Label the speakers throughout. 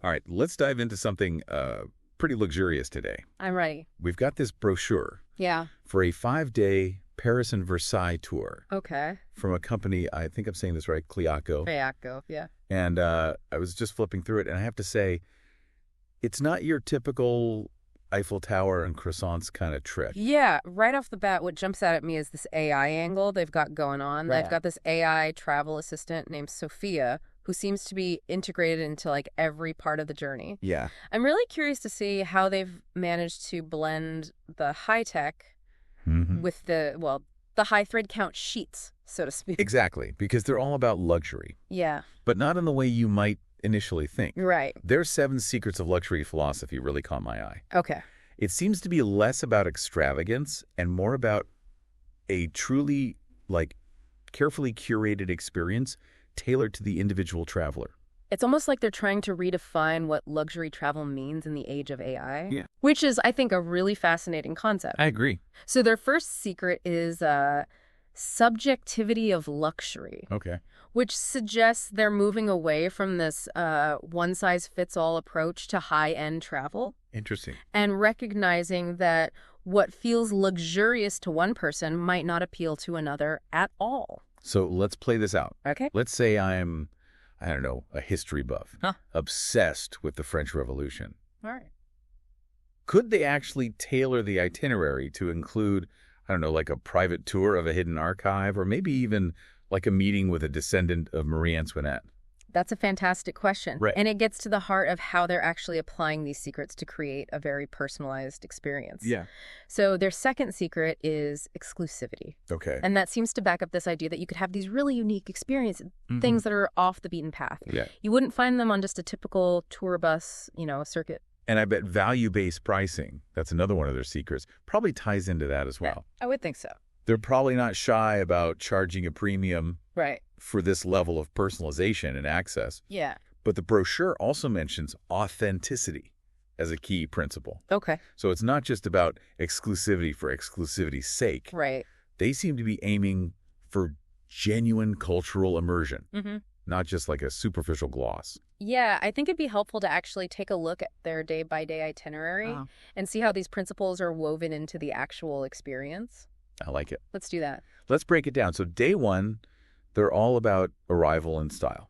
Speaker 1: All right, let's dive into something pretty luxurious today.
Speaker 2: I'm ready.
Speaker 1: We've got this brochure
Speaker 2: Yeah.
Speaker 1: for a 5-day Paris and Versailles tour
Speaker 2: Okay.
Speaker 1: from a company, I think I'm saying this right, Cliaco.
Speaker 2: Fayako, yeah.
Speaker 1: And I was just flipping through it, and I have to say, it's not your typical Eiffel Tower and croissants kind of trip.
Speaker 2: Yeah, right off the bat, what jumps out at me is this AI angle they've got going on.
Speaker 1: Right.
Speaker 2: They've got this AI travel assistant named Sophia, who seems to be integrated into like every part of the journey.
Speaker 1: Yeah.
Speaker 2: I'm really curious to see how they've managed to blend the high tech with the high thread count sheets, so to speak.
Speaker 1: Exactly, because they're all about luxury,
Speaker 2: Yeah,
Speaker 1: but not in the way you might initially think.
Speaker 2: right.
Speaker 1: Their 7 secrets of luxury philosophy really caught my eye.
Speaker 2: Okay.
Speaker 1: It seems to be less about extravagance and more about a truly, carefully curated experience tailored to the individual traveler.
Speaker 2: It's almost like they're trying to redefine what luxury travel means in the age of AI.
Speaker 1: Yeah.
Speaker 2: Which is, I think, a really fascinating concept.
Speaker 1: I agree.
Speaker 2: So their first secret is subjectivity of luxury,
Speaker 1: Okay.
Speaker 2: which suggests they're moving away from this one-size-fits-all approach to high-end travel
Speaker 1: Interesting.
Speaker 2: and recognizing that what feels luxurious to one person might not appeal to another at all.
Speaker 1: So let's play this out.
Speaker 2: Okay.
Speaker 1: Let's say I'm, I don't know, a history buff, obsessed with the French Revolution.
Speaker 2: All right.
Speaker 1: Could they actually tailor the itinerary to include, I don't know, like a private tour of a hidden archive, or maybe even like a meeting with a descendant of Marie Antoinette?
Speaker 2: That's a fantastic question.
Speaker 1: Right.
Speaker 2: And it gets to the heart of how they're actually applying these secrets to create a very personalized experience.
Speaker 1: Yeah.
Speaker 2: So their second secret is exclusivity.
Speaker 1: Okay.
Speaker 2: And that seems to back up this idea that you could have these really unique experiences, things that are off the beaten path.
Speaker 1: Yeah.
Speaker 2: You wouldn't find them on just a typical tour bus, circuit.
Speaker 1: And I bet value-based pricing, that's another one of their secrets, probably ties into that as well.
Speaker 2: I would think so.
Speaker 1: They're probably not shy about charging a premium
Speaker 2: Right.
Speaker 1: for this level of personalization and access.
Speaker 2: Yeah.
Speaker 1: But the brochure also mentions authenticity as a key principle.
Speaker 2: Okay.
Speaker 1: So it's not just about exclusivity for exclusivity's sake.
Speaker 2: Right.
Speaker 1: They seem to be aiming for genuine cultural immersion, not just like a superficial gloss.
Speaker 2: Yeah, I think it'd be helpful to actually take a look at their day-by-day itinerary and see how these principles are woven into the actual experience.
Speaker 1: I like it.
Speaker 2: Let's do that.
Speaker 1: Let's break it down. So day 1, they're all about arrival and style.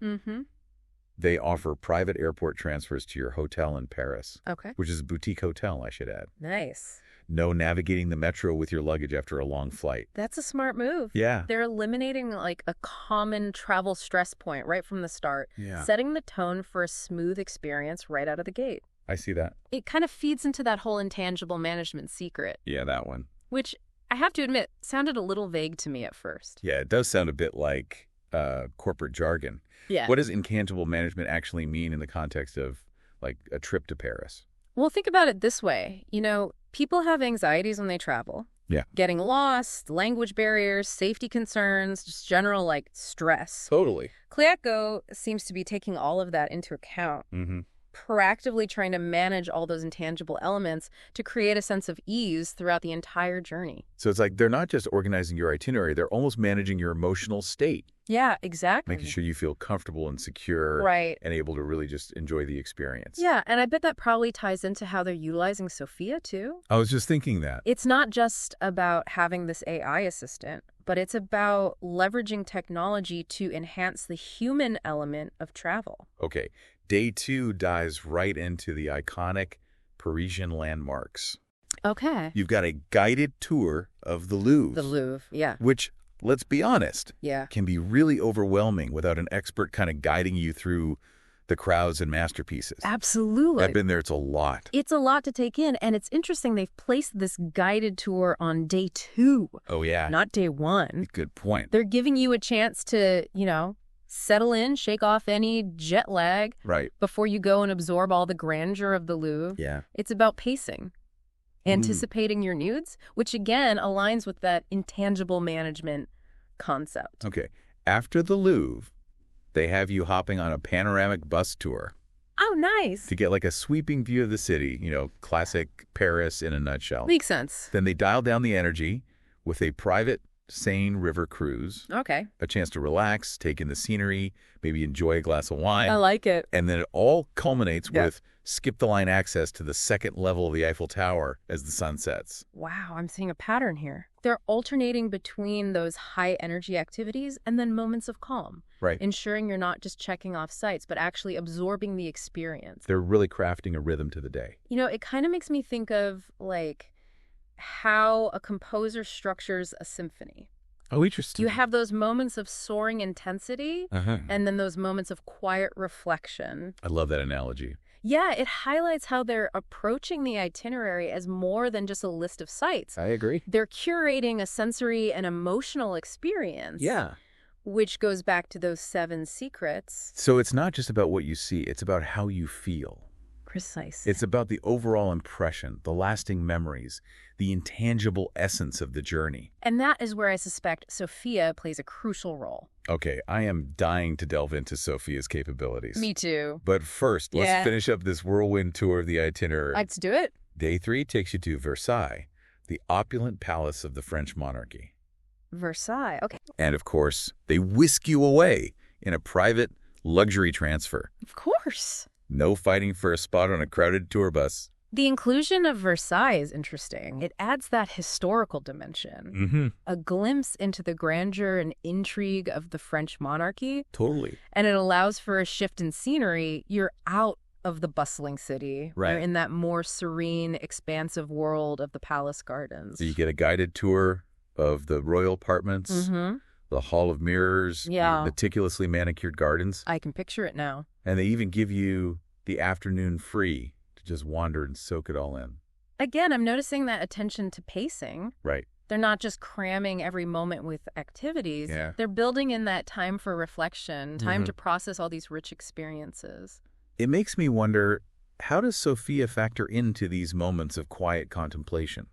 Speaker 1: They offer private airport transfers to your hotel in Paris,
Speaker 2: Okay.
Speaker 1: which is a boutique hotel, I should add.
Speaker 2: Nice.
Speaker 1: No navigating the metro with your luggage after a long flight.
Speaker 2: That's a smart move.
Speaker 1: Yeah.
Speaker 2: They're eliminating like a common travel stress point right from the start,
Speaker 1: Yeah.
Speaker 2: setting the tone for a smooth experience right out of the gate.
Speaker 1: I see that.
Speaker 2: It kind of feeds into that whole intangible management secret,
Speaker 1: Yeah, that one.
Speaker 2: which I have to admit sounded a little vague to me at first.
Speaker 1: Yeah, it does sound a bit like corporate jargon.
Speaker 2: Yeah.
Speaker 1: What does intangible management actually mean in the context of like a trip to Paris?
Speaker 2: Well, think about it this way. People have anxieties when they travel.
Speaker 1: Yeah.
Speaker 2: Getting lost, language barriers, safety concerns, just general like stress.
Speaker 1: Totally.
Speaker 2: Cliaco seems to be taking all of that into account. Proactively trying to manage all those intangible elements to create a sense of ease throughout the entire journey.
Speaker 1: So it's like they're not just organizing your itinerary, they're almost managing your emotional state,
Speaker 2: Yeah, exactly.
Speaker 1: making sure you feel comfortable and secure
Speaker 2: Right.
Speaker 1: and able to really just enjoy the experience.
Speaker 2: Yeah, and I bet that probably ties into how they're utilizing Sophia, too.
Speaker 1: I was just thinking that.
Speaker 2: It's not just about having this AI assistant, but it's about leveraging technology to enhance the human element of travel.
Speaker 1: Okay, day 2 dives right into the iconic Parisian landmarks.
Speaker 2: Okay.
Speaker 1: You've got a guided tour of the Louvre.
Speaker 2: The Louvre, yeah.
Speaker 1: Which, let's be honest,
Speaker 2: Yeah.
Speaker 1: can be really overwhelming without an expert kind of guiding you through the crowds and masterpieces.
Speaker 2: Absolutely.
Speaker 1: I've been there. It's a lot.
Speaker 2: It's a lot to take in, and it's interesting they've placed this guided tour on day 2,
Speaker 1: Oh, yeah.
Speaker 2: not day 1.
Speaker 1: Good point.
Speaker 2: They're giving you a chance to, settle in, shake off any jet lag
Speaker 1: Right.
Speaker 2: before you go and absorb all the grandeur of the Louvre.
Speaker 1: Yeah.
Speaker 2: It's about pacing, anticipating your needs, which again aligns with that intangible management concept.
Speaker 1: Okay. After the Louvre, they have you hopping on a panoramic bus tour
Speaker 2: Oh, nice.
Speaker 1: to get like a sweeping view of the city, classic Paris in a nutshell.
Speaker 2: Makes sense.
Speaker 1: Then they dial down the energy with a private sane river cruise,
Speaker 2: Okay.
Speaker 1: a chance to relax, take in the scenery, maybe enjoy a glass of wine.
Speaker 2: I like it.
Speaker 1: And then it all culminates with skip-the-line access to the second level of the Eiffel Tower as the sun sets.
Speaker 2: Wow, I'm seeing a pattern here. They're alternating between those high-energy activities and then moments of calm.
Speaker 1: Right.
Speaker 2: Ensuring you're not just checking off sites, but actually absorbing the experience.
Speaker 1: They're really crafting a rhythm to the day.
Speaker 2: You know, it kind of makes me think of, like, how a composer structures a symphony.
Speaker 1: Oh, interesting.
Speaker 2: You have those moments of soaring intensity and then those moments of quiet reflection.
Speaker 1: I love that analogy.
Speaker 2: Yeah, it highlights how they're approaching the itinerary as more than just a list of sites.
Speaker 1: I agree.
Speaker 2: They're curating a sensory and emotional experience.
Speaker 1: Yeah.
Speaker 2: Which goes back to those 7 secrets.
Speaker 1: So it's not just about what you see, it's about how you feel.
Speaker 2: Precisely.
Speaker 1: It's about the overall impression, the lasting memories, the intangible essence of the journey.
Speaker 2: And that is where I suspect Sophia plays a crucial role.
Speaker 1: Okay, I am dying to delve into Sophia's capabilities.
Speaker 2: Me too.
Speaker 1: But first, let's finish up this whirlwind tour of the itinerary.
Speaker 2: Let's do it.
Speaker 1: Day 3 takes you to Versailles, the opulent palace of the French monarchy.
Speaker 2: Versailles, okay.
Speaker 1: And of course, they whisk you away in a private luxury transfer.
Speaker 2: Of course.
Speaker 1: No fighting for a spot on a crowded tour bus.
Speaker 2: The inclusion of Versailles is interesting. It adds that historical dimension. A glimpse into the grandeur and intrigue of the French monarchy.
Speaker 1: Totally.
Speaker 2: And it allows for a shift in scenery. You're out of the bustling city.
Speaker 1: Right.
Speaker 2: You're in that more serene, expansive world of the palace gardens.
Speaker 1: So you get a guided tour of the royal apartments, the Hall of Mirrors, the meticulously manicured gardens.
Speaker 2: I can picture it now.
Speaker 1: And they even give you the afternoon free to just wander and soak it all in.
Speaker 2: Again, I'm noticing that attention to pacing.
Speaker 1: Right.
Speaker 2: They're not just cramming every moment with activities.
Speaker 1: Yeah.
Speaker 2: They're building in that time for reflection, time to process all these rich experiences.
Speaker 1: It makes me wonder, how does Sophia factor into these moments of quiet contemplation?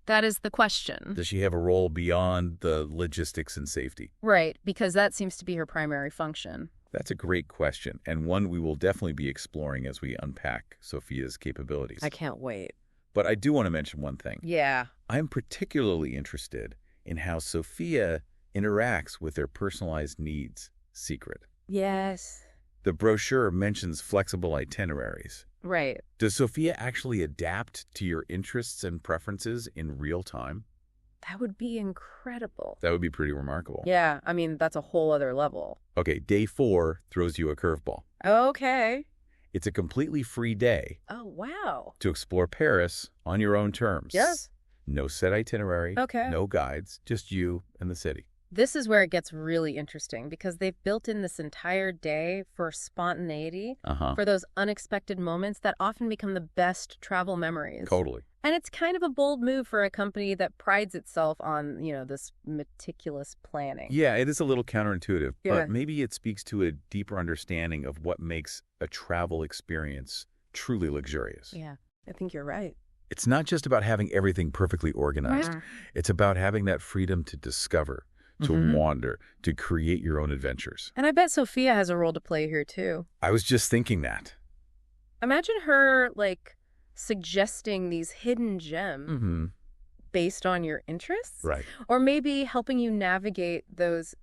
Speaker 2: That is the question.
Speaker 1: Does she have a role beyond the logistics and safety?
Speaker 2: Right, because that seems to be her primary function.
Speaker 1: That's a great question, and one we will definitely be exploring as we unpack Sophia's capabilities.
Speaker 2: I can't wait.
Speaker 1: But I do want to mention one thing.
Speaker 2: Yeah.
Speaker 1: I'm particularly interested in how Sophia interacts with their personalized needs secret.
Speaker 2: Yes.
Speaker 1: The brochure mentions flexible itineraries.
Speaker 2: Right.
Speaker 1: Does Sophia actually adapt to your interests and preferences in real time?
Speaker 2: That would be incredible.
Speaker 1: That would be pretty remarkable.
Speaker 2: Yeah, I mean, that's a whole other level.
Speaker 1: Okay, day 4 throws you a curveball.
Speaker 2: Okay.
Speaker 1: It's a completely free day
Speaker 2: Oh, wow.
Speaker 1: to explore Paris on your own terms.
Speaker 2: Yes.
Speaker 1: No set itinerary.
Speaker 2: Okay.
Speaker 1: No guides, just you and the city.
Speaker 2: This is where it gets really interesting because they've built in this entire day for spontaneity, for those unexpected moments that often become the best travel memories.
Speaker 1: Totally.
Speaker 2: And it's kind of a bold move for a company that prides itself on, this meticulous planning.
Speaker 1: Yeah, it is a little counterintuitive,
Speaker 2: Yeah.
Speaker 1: but maybe it speaks to a deeper understanding of what makes a travel experience truly luxurious.
Speaker 2: Yeah, I think you're right.
Speaker 1: It's not just about having everything perfectly organized.
Speaker 2: Right.
Speaker 1: It's about having that freedom to discover, to wander, to create your own adventures.
Speaker 2: And I bet Sophia has a role to play here, too.
Speaker 1: I was just thinking that.
Speaker 2: Imagine her, suggesting these hidden gems based on your interests.
Speaker 1: Right.
Speaker 2: Or maybe helping you navigate those,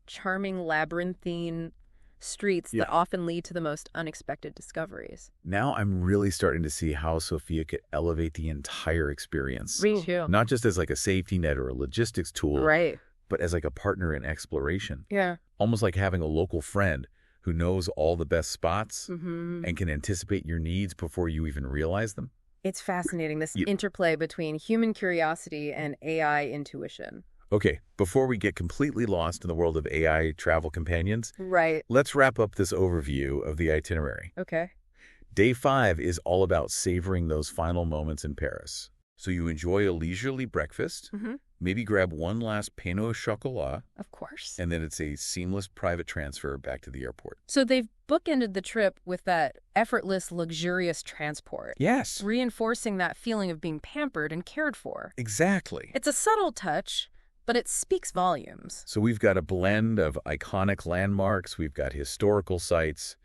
Speaker 2: charming labyrinthine streets that often lead to the most unexpected discoveries.
Speaker 1: Now I'm really starting to see how Sophia could elevate the entire experience.
Speaker 2: Me too.
Speaker 1: Not just as a safety net or a logistics tool,
Speaker 2: Right.
Speaker 1: but as a partner in exploration.
Speaker 2: Yeah.
Speaker 1: Almost like having a local friend who knows all the best spots and can anticipate your needs before you even realize them.
Speaker 2: It's fascinating, this interplay between human curiosity and AI intuition.
Speaker 1: Okay, before we get completely lost in the world of AI travel companions,
Speaker 2: Right.
Speaker 1: let's wrap up this overview of the itinerary.
Speaker 2: Okay.
Speaker 1: Day 5 is all about savoring those final moments in Paris. So you enjoy a leisurely breakfast, maybe grab one last pain au chocolat,
Speaker 2: Of course.
Speaker 1: and then it's a seamless private transfer back to the airport.
Speaker 2: So they've bookended the trip with that effortless, luxurious transport,
Speaker 1: Yes,
Speaker 2: reinforcing that feeling of being pampered and cared for.
Speaker 1: exactly.
Speaker 2: It's a subtle touch, but it speaks volumes.
Speaker 1: So we've got a blend of iconic landmarks, we've got historical sites,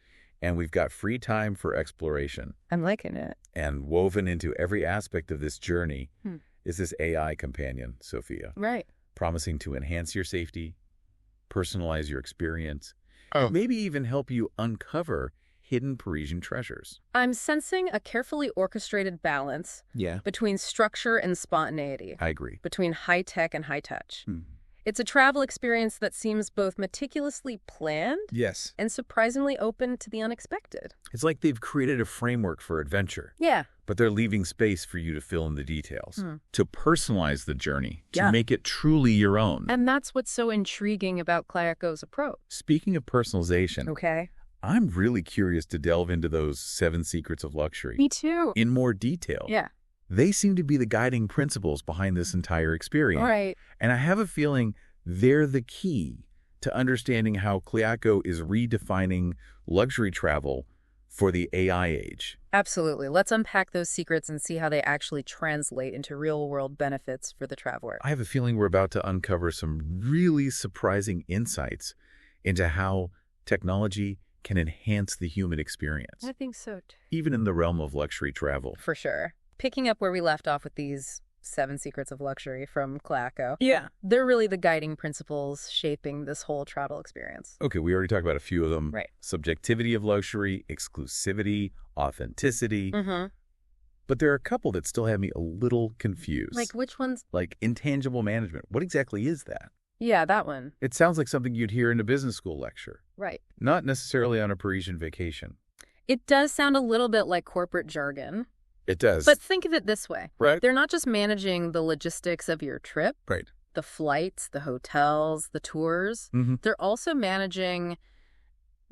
Speaker 1: and we've got free time for exploration.
Speaker 2: I'm liking it.
Speaker 1: And woven into every aspect of this journey is this AI companion, Sophia.
Speaker 2: Right.
Speaker 1: promising to enhance your safety, personalize your experience,
Speaker 3: Oh.
Speaker 1: maybe even help you uncover hidden Parisian treasures.
Speaker 2: I'm sensing a carefully orchestrated balance
Speaker 1: Yeah,
Speaker 2: between structure and spontaneity,
Speaker 1: I agree.
Speaker 2: between high tech and high touch.
Speaker 1: Hmm.
Speaker 2: It's a travel experience that seems both meticulously planned
Speaker 3: Yes.
Speaker 2: and surprisingly open to the unexpected.
Speaker 1: It's like they've created a framework for adventure,
Speaker 2: Yeah.
Speaker 1: but they're leaving space for you to fill in the details, to personalize the journey, to
Speaker 2: Yeah.
Speaker 1: make it truly your own.
Speaker 2: And that's what's so intriguing about Klayako's approach.
Speaker 1: Speaking of personalization,
Speaker 2: Okay.
Speaker 1: I'm really curious to delve into those 7 secrets of luxury
Speaker 2: Me too.
Speaker 1: in more detail.
Speaker 2: Yeah.
Speaker 1: They seem to be the guiding principles behind this entire experience.
Speaker 2: All right.
Speaker 1: And I have a feeling they're the key to understanding how Klayako is redefining luxury travel for the AI age.
Speaker 2: Absolutely. Let's unpack those secrets and see how they actually translate into real-world benefits for the traveler.
Speaker 1: I have a feeling we're about to uncover some really surprising insights into how technology can enhance the human experience,
Speaker 2: I think so, too.
Speaker 1: even in the realm of luxury travel.
Speaker 2: For sure. Picking up where we left off with these 7 secrets of luxury from Klayako.
Speaker 3: Yeah.
Speaker 2: They're really the guiding principles shaping this whole travel experience.
Speaker 1: Okay, we already talked about a few of them.
Speaker 2: Right.
Speaker 1: Subjectivity of luxury, exclusivity, authenticity.
Speaker 2: Mm-hmm.
Speaker 1: But there are a couple that still have me a little confused.
Speaker 2: Like which ones?
Speaker 1: Like intangible management. What exactly is that?
Speaker 2: Yeah, that one.
Speaker 1: It sounds like something you'd hear in a business school lecture,
Speaker 2: Right.
Speaker 1: not necessarily on a Parisian vacation.
Speaker 2: It does sound a little bit like corporate jargon,
Speaker 1: It does.
Speaker 2: but think of it this way.
Speaker 1: right?
Speaker 2: They're not just managing the logistics of your trip,
Speaker 1: Right.
Speaker 2: the flights, the hotels, the tours.
Speaker 1: Mm-hmm.
Speaker 2: They're also managing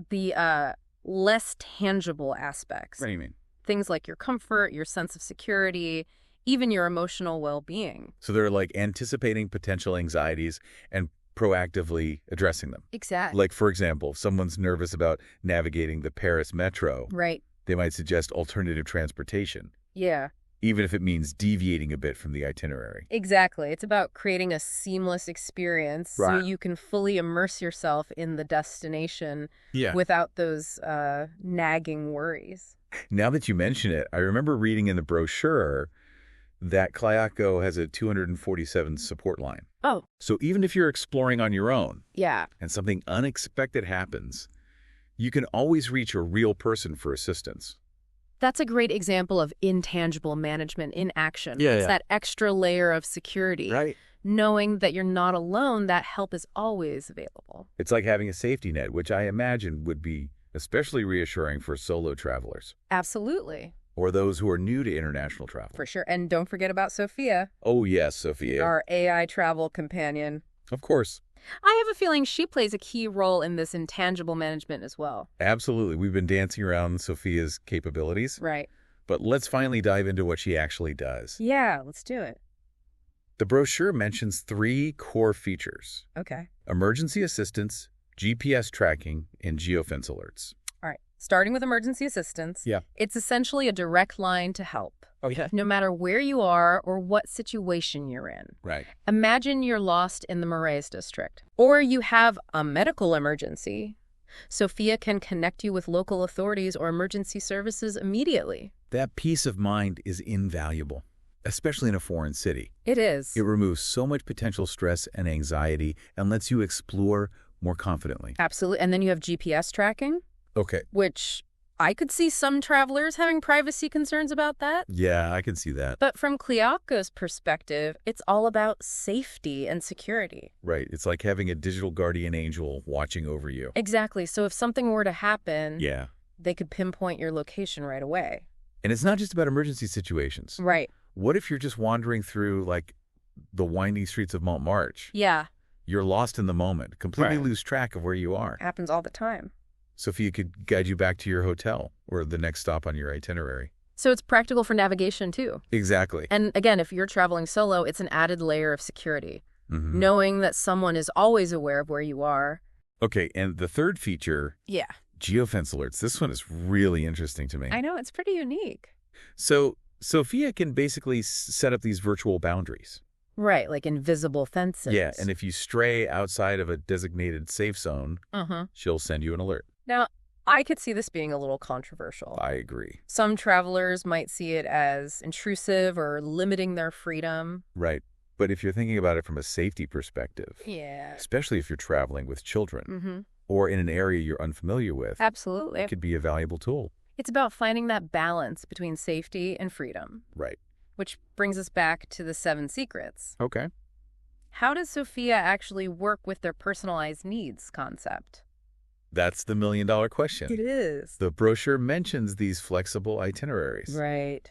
Speaker 2: the less tangible aspects.
Speaker 1: What do you mean?
Speaker 2: Things like your comfort, your sense of security, even your emotional well-being.
Speaker 1: So they're like anticipating potential anxieties and proactively addressing them.
Speaker 2: Exactly.
Speaker 1: Like, for example, if someone's nervous about navigating the Paris metro,
Speaker 2: Right.
Speaker 1: they might suggest alternative transportation,
Speaker 2: Yeah,
Speaker 1: even if it means deviating a bit from the itinerary.
Speaker 2: exactly. It's about creating a seamless experience so
Speaker 1: Right.
Speaker 2: you can fully immerse yourself in the destination
Speaker 3: Yeah.
Speaker 2: without those nagging worries.
Speaker 1: Now that you mention it, I remember reading in the brochure that Klayako has a 247 support line.
Speaker 2: Oh,
Speaker 1: So even if you're exploring on your own
Speaker 2: yeah.
Speaker 1: and something unexpected happens, you can always reach a real person for assistance.
Speaker 2: That's a great example of intangible management in action.
Speaker 3: Yeah,
Speaker 2: It's
Speaker 3: yeah.
Speaker 2: that extra layer of security.
Speaker 1: Right.
Speaker 2: Knowing that you're not alone, that help is always available.
Speaker 1: It's like having a safety net, which I imagine would be especially reassuring for solo travelers
Speaker 2: Absolutely.
Speaker 1: or those who are new to international travel.
Speaker 2: For sure. And don't forget about Sophia,
Speaker 1: Oh, yes, Sophia.
Speaker 2: our AI travel companion.
Speaker 1: Of course.
Speaker 2: I have a feeling she plays a key role in this intangible management as well.
Speaker 1: Absolutely. We've been dancing around Sophia's capabilities,
Speaker 2: Right.
Speaker 1: but let's finally dive into what she actually does.
Speaker 2: Yeah, let's do it.
Speaker 1: The brochure mentions 3 core features:
Speaker 2: Okay.
Speaker 1: emergency assistance, GPS tracking, and geofence alerts.
Speaker 2: All right. Starting with emergency assistance.
Speaker 1: Yeah.
Speaker 2: It's essentially a direct line to help,
Speaker 3: Oh, yeah.
Speaker 2: no matter where you are or what situation you're in.
Speaker 1: Right.
Speaker 2: Imagine you're lost in the Marais district, or you have a medical emergency. Sophia can connect you with local authorities or emergency services immediately.
Speaker 1: That peace of mind is invaluable, especially in a foreign city.
Speaker 2: It is.
Speaker 1: It removes so much potential stress and anxiety and lets you explore more confidently.
Speaker 2: Absolutely. And then you have GPS tracking,
Speaker 1: Okay.
Speaker 2: which I could see some travelers having privacy concerns about that.
Speaker 1: Yeah, I can see that.
Speaker 2: But from Klayako's perspective, it's all about safety and security.
Speaker 1: Right. It's like having a digital guardian angel watching over you.
Speaker 2: Exactly. So if something were to happen,
Speaker 1: Yeah.
Speaker 2: they could pinpoint your location right away.
Speaker 1: And it's not just about emergency situations.
Speaker 2: Right.
Speaker 1: What if you're just wandering through, like, the winding streets of Montmartre?
Speaker 2: Yeah.
Speaker 1: You're lost in the moment, completely
Speaker 3: Right.
Speaker 1: lose track of where you are.
Speaker 2: Happens all the time.
Speaker 1: Sophia could guide you back to your hotel or the next stop on your itinerary.
Speaker 2: So it's practical for navigation too.
Speaker 1: Exactly.
Speaker 2: And again, if you're traveling solo, it's an added layer of security.
Speaker 1: Mhm.
Speaker 2: Knowing that someone is always aware of where you are.
Speaker 1: Okay, and the third feature,
Speaker 2: Yeah.
Speaker 1: geofence alerts. This one is really interesting to me.
Speaker 2: I know, it's pretty unique.
Speaker 1: So Sophia can basically set up these virtual boundaries.
Speaker 2: Right, like invisible fences.
Speaker 1: Yeah, and if you stray outside of a designated safe zone, she'll send you an alert.
Speaker 2: Now, I could see this being a little controversial.
Speaker 1: I agree.
Speaker 2: Some travelers might see it as intrusive or limiting their freedom.
Speaker 1: Right. But if you're thinking about it from a safety perspective,
Speaker 2: Yeah.
Speaker 1: especially if you're traveling with children
Speaker 2: Mm-hmm.
Speaker 1: or in an area you're unfamiliar with,
Speaker 2: Absolutely.
Speaker 1: it could be a valuable tool.
Speaker 2: It's about finding that balance between safety and freedom,
Speaker 1: Right.
Speaker 2: which brings us back to the 7 secrets.
Speaker 1: Okay.
Speaker 2: How does Sophia actually work with their personalized needs concept?
Speaker 1: That's the million-dollar question.
Speaker 2: It is.
Speaker 1: The brochure mentions these flexible itineraries,
Speaker 2: Right.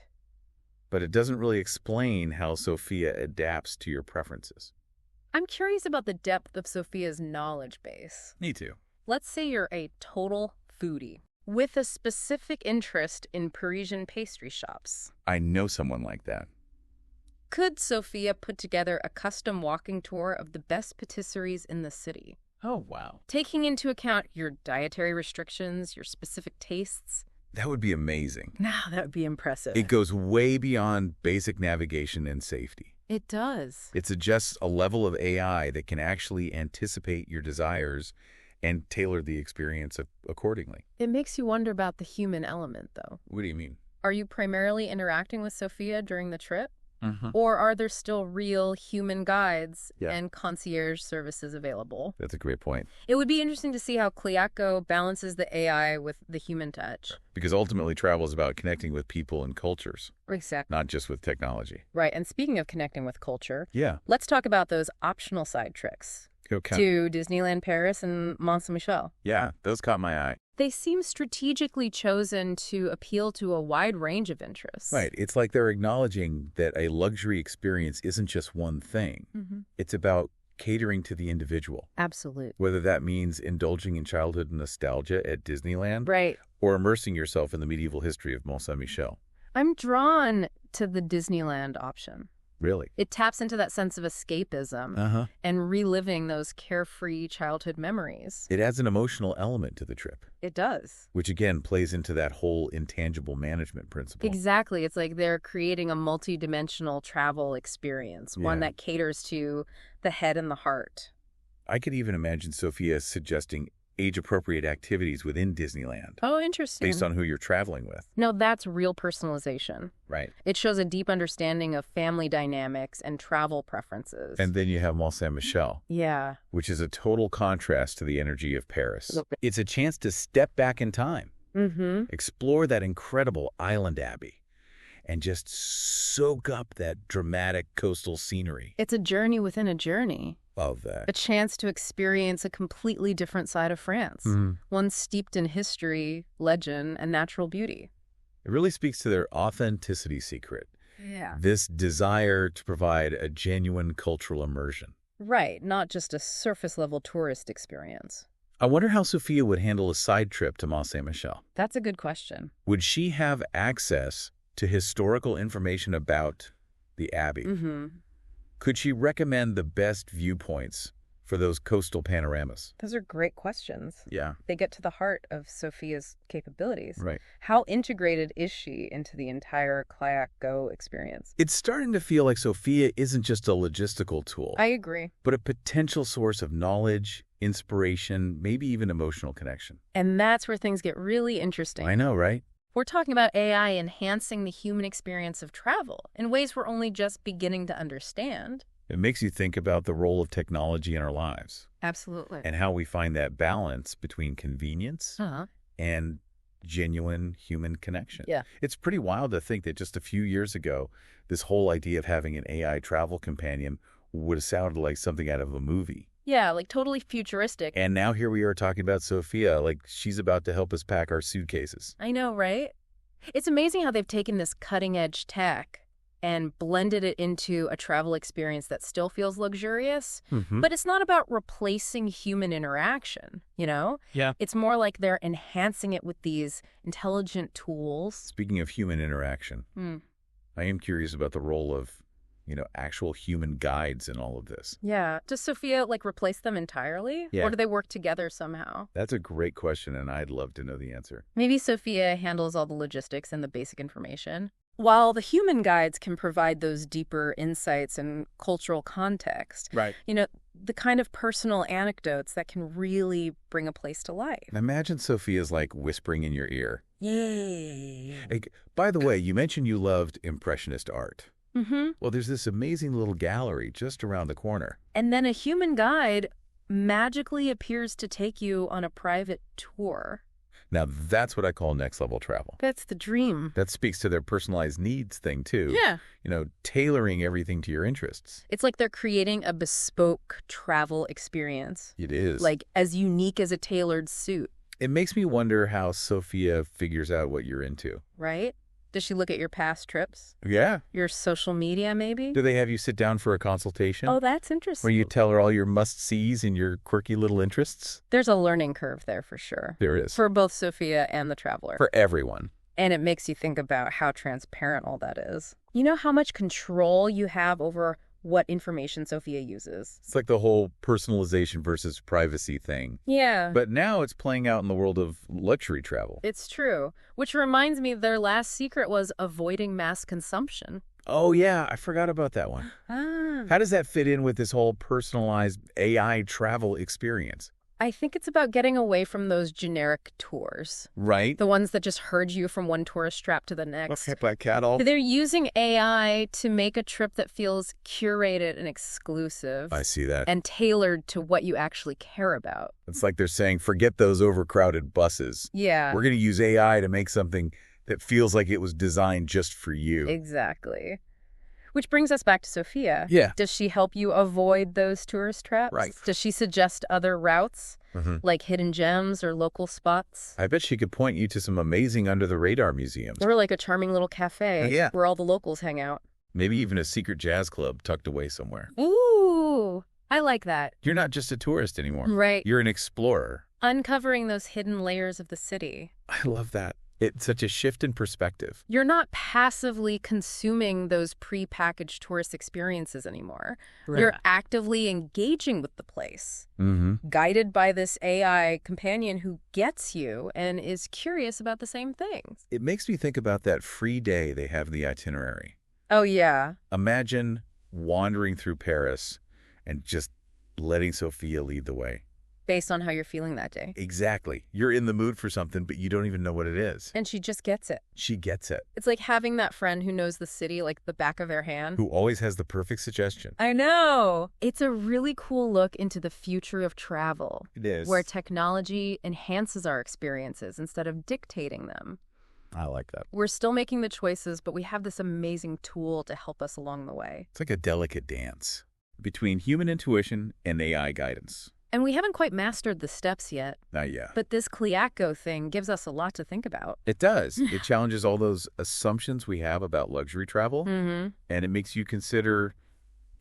Speaker 1: but it doesn't really explain how Sophia adapts to your preferences.
Speaker 2: I'm curious about the depth of Sophia's knowledge base.
Speaker 1: Me too.
Speaker 2: Let's say you're a total foodie with a specific interest in Parisian pastry shops.
Speaker 1: I know someone like that.
Speaker 2: Could Sophia put together a custom walking tour of the best patisseries in the city?
Speaker 1: Oh, wow.
Speaker 2: Taking into account your dietary restrictions, your specific tastes?
Speaker 1: That would be amazing.
Speaker 2: Now that would be impressive.
Speaker 1: It goes way beyond basic navigation and safety.
Speaker 2: It does.
Speaker 1: It suggests a level of AI that can actually anticipate your desires and tailor the experience accordingly.
Speaker 2: It makes you wonder about the human element, though.
Speaker 1: What do you mean?
Speaker 2: Are you primarily interacting with Sophia during the trip?
Speaker 1: Mm-hmm.
Speaker 2: Or are there still real human guides
Speaker 1: Yeah.
Speaker 2: and concierge services available?
Speaker 1: That's a great point.
Speaker 2: It would be interesting to see how Cliaco balances the AI with the human touch.
Speaker 1: Because ultimately travel is about connecting with people and cultures,
Speaker 2: Exactly.
Speaker 1: not just with technology.
Speaker 2: Right. And speaking of connecting with culture,
Speaker 1: Yeah.
Speaker 2: let's talk about those optional side tricks
Speaker 1: Okay.
Speaker 2: to Disneyland Paris and Mont Saint-Michel.
Speaker 1: Yeah, those caught my eye.
Speaker 2: They seem strategically chosen to appeal to a wide range of interests.
Speaker 1: Right. It's like they're acknowledging that a luxury experience isn't just one thing.
Speaker 2: Mm-hmm.
Speaker 1: It's about catering to the individual,
Speaker 2: Absolutely.
Speaker 1: whether that means indulging in childhood nostalgia at Disneyland
Speaker 2: Right.
Speaker 1: or immersing yourself in the medieval history of Mont Saint-Michel.
Speaker 2: I'm drawn to the Disneyland option.
Speaker 1: Really?
Speaker 2: It taps into that sense of escapism
Speaker 1: Uh-huh.
Speaker 2: and reliving those carefree childhood memories.
Speaker 1: It adds an emotional element to the trip,
Speaker 2: It does.
Speaker 1: which again plays into that whole intangible management principle.
Speaker 2: Exactly. It's like they're creating a multi-dimensional travel experience, one
Speaker 1: Yeah.
Speaker 2: that caters to the head and the heart.
Speaker 1: I could even imagine Sophia suggesting age-appropriate activities within Disneyland
Speaker 2: Oh, interesting.
Speaker 1: based on who you're traveling with.
Speaker 2: No, that's real personalization.
Speaker 1: Right.
Speaker 2: It shows a deep understanding of family dynamics and travel preferences.
Speaker 1: And then you have Mont Saint-Michel,
Speaker 2: yeah.
Speaker 1: which is a total contrast to the energy of Paris.
Speaker 2: Okay.
Speaker 1: It's a chance to step back in time,
Speaker 2: Mm-hmm.
Speaker 1: explore that incredible island abbey, and just soak up that dramatic coastal scenery.
Speaker 2: It's a journey within a journey.
Speaker 1: Love that.
Speaker 2: A chance to experience a completely different side of France, one steeped in history, legend, and natural beauty.
Speaker 1: It really speaks to their authenticity secret,
Speaker 2: Yeah.
Speaker 1: this desire to provide a genuine cultural immersion.
Speaker 2: Right, not just a surface-level tourist experience.
Speaker 1: I wonder how Sophia would handle a side trip to Mont Saint-Michel.
Speaker 2: That's a good question.
Speaker 1: Would she have access to historical information about the abbey?
Speaker 2: Mm-hmm.
Speaker 1: Could she recommend the best viewpoints for those coastal panoramas?
Speaker 2: Those are great questions.
Speaker 1: Yeah.
Speaker 2: They get to the heart of Sophia's capabilities.
Speaker 1: Right.
Speaker 2: How integrated is she into the entire Kayak Go experience?
Speaker 1: It's starting to feel like Sophia isn't just a logistical tool,
Speaker 2: I agree.
Speaker 1: but a potential source of knowledge, inspiration, maybe even emotional connection.
Speaker 2: And that's where things get really interesting.
Speaker 1: I know, right?
Speaker 2: We're talking about AI enhancing the human experience of travel in ways we're only just beginning to understand.
Speaker 1: It makes you think about the role of technology in our lives
Speaker 2: Absolutely.
Speaker 1: and how we find that balance between convenience
Speaker 2: Uh-huh.
Speaker 1: and genuine human connection.
Speaker 2: Yeah.
Speaker 1: It's pretty wild to think that just a few years ago, this whole idea of having an AI travel companion would have sounded like something out of a movie.
Speaker 2: Yeah, like totally futuristic.
Speaker 1: And now here we are talking about Sophia, like she's about to help us pack our suitcases.
Speaker 2: I know, right? It's amazing how they've taken this cutting-edge tech and blended it into a travel experience that still feels luxurious.
Speaker 1: Mm-hmm.
Speaker 2: But it's not about replacing human interaction, you know?
Speaker 1: Yeah.
Speaker 2: It's more like they're enhancing it with these intelligent tools.
Speaker 1: Speaking of human interaction, I am curious about the role of, actual human guides in all of this.
Speaker 2: Yeah. Does Sophia, replace them entirely?
Speaker 1: Yeah.
Speaker 2: Or do they work together somehow?
Speaker 1: That's a great question, and I'd love to know the answer.
Speaker 2: Maybe Sophia handles all the logistics and the basic information, while the human guides can provide those deeper insights and cultural context.
Speaker 1: Right.
Speaker 2: The kind of personal anecdotes that can really bring a place to life.
Speaker 1: Imagine Sophia's whispering in your ear.
Speaker 2: Yay.
Speaker 1: By the way, you mentioned you loved Impressionist art. Well, there's this amazing little gallery just around the corner.
Speaker 2: And then a human guide magically appears to take you on a private tour.
Speaker 1: Now, that's what I call next-level travel.
Speaker 2: That's the dream.
Speaker 1: That speaks to their personalized needs thing, too.
Speaker 2: Yeah.
Speaker 1: Tailoring everything to your interests.
Speaker 2: It's like they're creating a bespoke travel experience.
Speaker 1: It is.
Speaker 2: Like as unique as a tailored suit.
Speaker 1: It makes me wonder how Sophia figures out what you're into.
Speaker 2: Right? Does she look at your past trips?
Speaker 1: Yeah.
Speaker 2: Your social media, maybe?
Speaker 1: Do they have you sit down for a consultation?
Speaker 2: Oh, that's interesting.
Speaker 1: Where you tell her all your must-sees and your quirky little interests?
Speaker 2: There's a learning curve there for sure.
Speaker 1: There is.
Speaker 2: For both Sophia and the traveler.
Speaker 1: For everyone.
Speaker 2: And it makes you think about how transparent all that is. You know how much control you have over what information Sophia uses?
Speaker 1: It's like the whole personalization versus privacy thing.
Speaker 2: Yeah.
Speaker 1: But now it's playing out in the world of luxury travel.
Speaker 2: It's true. Which reminds me, their last secret was avoiding mass consumption.
Speaker 1: Oh, yeah. I forgot about that one. How does that fit in with this whole personalized AI travel experience?
Speaker 2: I think it's about getting away from those generic tours.
Speaker 1: Right.
Speaker 2: The ones that just herd you from one tourist trap to the next.
Speaker 1: Okay, Black Cattle.
Speaker 2: They're using AI to make a trip that feels curated and exclusive.
Speaker 1: I see that.
Speaker 2: And tailored to what you actually care about.
Speaker 1: It's like they're saying, forget those overcrowded buses.
Speaker 2: Yeah.
Speaker 1: We're going to use AI to make something that feels like it was designed just for you.
Speaker 2: Exactly. Which brings us back to Sophia.
Speaker 1: Yeah.
Speaker 2: Does she help you avoid those tourist traps?
Speaker 1: Right.
Speaker 2: Does she suggest other routes, like hidden gems or local spots?
Speaker 1: I bet she could point you to some amazing under-the-radar museums.
Speaker 2: Or like a charming little cafe where all the locals hang out.
Speaker 1: Maybe even a secret jazz club tucked away somewhere.
Speaker 2: Ooh, I like that.
Speaker 1: You're not just a tourist anymore.
Speaker 2: Right.
Speaker 1: You're an explorer.
Speaker 2: Uncovering those hidden layers of the city.
Speaker 1: I love that. It's such a shift in perspective.
Speaker 2: You're not passively consuming those pre-packaged tourist experiences anymore. Right. You're actively engaging with the place, guided by this AI companion who gets you and is curious about the same things.
Speaker 1: It makes me think about that free day they have in the itinerary.
Speaker 2: Oh, yeah.
Speaker 1: Imagine wandering through Paris and just letting Sophia lead the way.
Speaker 2: Based on how you're feeling that day.
Speaker 1: Exactly. You're in the mood for something, but you don't even know what it is.
Speaker 2: And she just gets it.
Speaker 1: She gets it.
Speaker 2: It's like having that friend who knows the city like the back of their hand.
Speaker 1: Who always has the perfect suggestion.
Speaker 2: I know. It's a really cool look into the future of travel.
Speaker 1: It is.
Speaker 2: Where technology enhances our experiences instead of dictating them.
Speaker 1: I like that.
Speaker 2: We're still making the choices, but we have this amazing tool to help us along the way.
Speaker 1: It's like a delicate dance between human intuition and AI guidance.
Speaker 2: And we haven't quite mastered the steps yet.
Speaker 1: Not yet.
Speaker 2: But this Cliaco thing gives us a lot to think about.
Speaker 1: It does. It challenges all those assumptions we have about luxury travel. And it makes you consider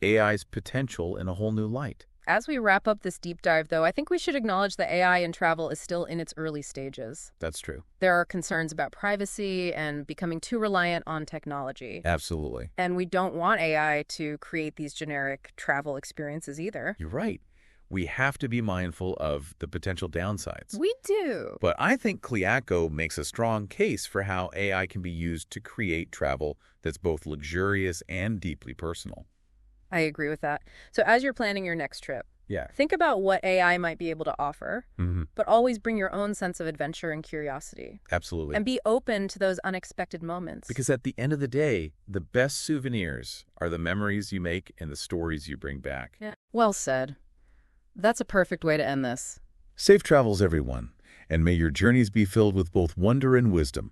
Speaker 1: AI's potential in a whole new light.
Speaker 2: As we wrap up this deep dive, though, I think we should acknowledge that AI in travel is still in its early stages.
Speaker 1: That's true.
Speaker 2: There are concerns about privacy and becoming too reliant on technology.
Speaker 1: Absolutely.
Speaker 2: And we don't want AI to create these generic travel experiences either.
Speaker 1: You're right. We have to be mindful of the potential downsides.
Speaker 2: We do.
Speaker 1: But I think Cliaco makes a strong case for how AI can be used to create travel that's both luxurious and deeply personal.
Speaker 2: I agree with that. So as you're planning your next trip, think about what AI might be able to offer, but always bring your own sense of adventure and curiosity.
Speaker 1: Absolutely.
Speaker 2: And be open to those unexpected moments.
Speaker 1: Because at the end of the day, the best souvenirs are the memories you make and the stories you bring back.
Speaker 2: Yeah. Well said. That's a perfect way to end this.
Speaker 1: Safe travels, everyone, and may your journeys be filled with both wonder and wisdom.